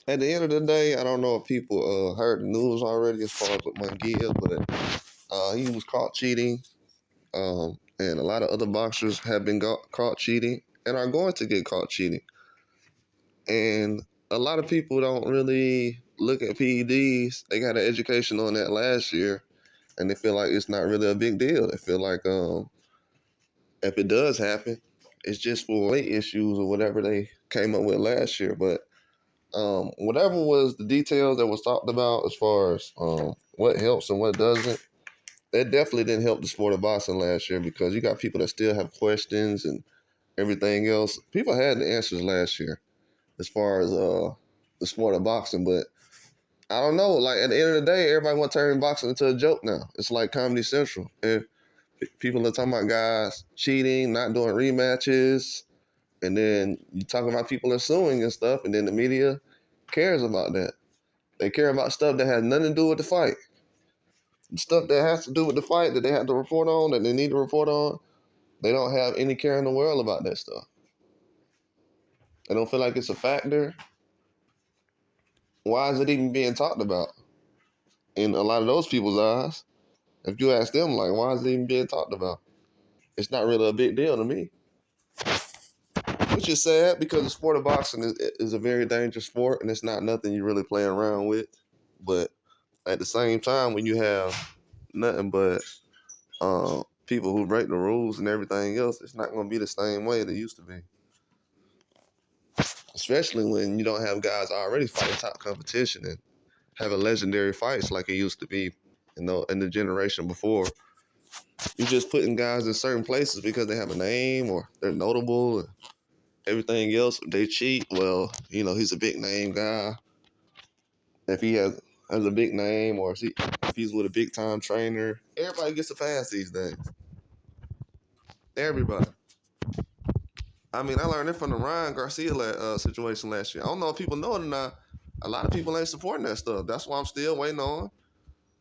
At the end of the day, I don't know if people heard the news already as far as with Munguia, but he was caught cheating, and a lot of other boxers have been caught cheating and are going to get caught cheating. And a lot of people don't really look at PEDs. They got an education on that last year, and they feel like it's not really a big deal. They feel like if it does happen, it's just for weight issues or whatever they came up with last year. But whatever was the details that was talked about as far as what helps and what doesn't, that definitely didn't help the sport of boxing last year because you got people that still have questions and everything else. People had the answers last year as far as the sport of boxing, but I don't know. Like at the end of the day, everybody want to turn boxing into a joke now. It's like Comedy Central. If people are talking about guys cheating, not doing rematches, and then you talking about people are suing and stuff, and then the media cares about that. They care about stuff that has nothing to do with the fight. Stuff that has to do with the fight that they have to report on, that they need to report on, they don't have any care in the world about that stuff. They don't feel like it's a factor. Why is it even being talked about in a lot of those people's eyes? If you ask them, like, why is it even being talked about? It's not really a big deal to me. Which is sad because the sport of boxing is a very dangerous sport and it's not nothing you really play around with. But at the same time, when you have nothing but people who break the rules and everything else, it's not going to be the same way it used to be. Especially when you don't have guys already fighting top competition and having legendary fights like it used to be, in the generation before. You're just putting guys in certain places because they have a name or they're notable and everything else. If they cheat, well, he's a big name guy. If he has a big name or if he's with a big time trainer, everybody gets a pass these days. Everybody. I mean, I learned it from the Ryan Garcia situation last year. I don't know if people know it or not. A lot of people ain't supporting that stuff. That's why I'm still waiting on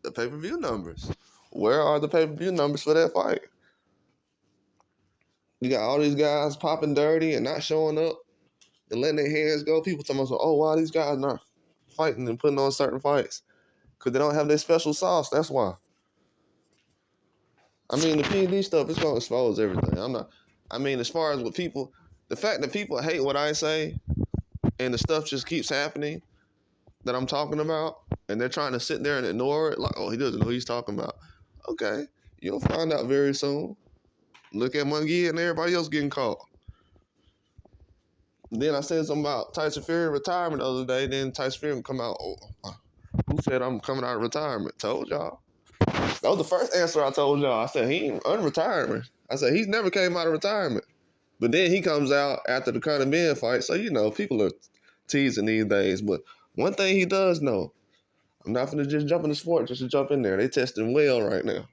the pay-per-view numbers. Where are the pay-per-view numbers for that fight? You got all these guys popping dirty and not showing up and letting their hands go. People talking about, oh, why these guys not fighting and putting on certain fights? Because they don't have their special sauce. That's why. I mean, the P&D stuff is going to expose everything. As far as what people, the fact that people hate what I say and the stuff just keeps happening that I'm talking about, and they're trying to sit there and ignore it, like, oh, he doesn't know who he's talking about. Okay, you'll find out very soon. Look at Munguia and everybody else getting caught. Then I said something about Tyson Fury retirement the other day. Then Tyson Fury come out, oh, who said I'm coming out of retirement? Told y'all. That was the first answer I told y'all. I said he ain't unretirement. I said he's never came out of retirement. But then he comes out after the Conor Ben fight. So, people are teasing these days. But one thing he does know, I'm not going to just jump in the sport just to jump in there. They testing well right now.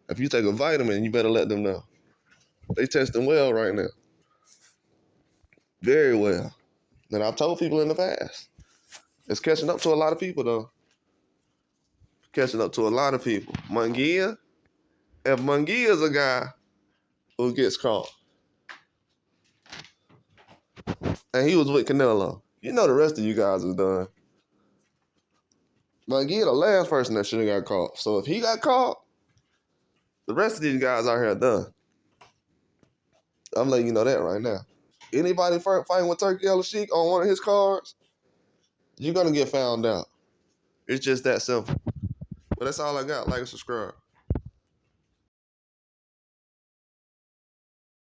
If you take a vitamin, you better let them know. They testing well right now. Very well. And I've told people in the past. It's catching up to a lot of people, though. Catching up to a lot of people. Munguia, if Munguia's a guy who gets caught, and he was with Canelo, the rest of you guys is done. Munguia the last person that should have got caught. So if he got caught, the rest of these guys out here are done. I'm letting you know that right now. Anybody fighting with Turkey El Sheik on one of his cards, you're going to get found out. It's just that simple. But that's all I got. Like and subscribe.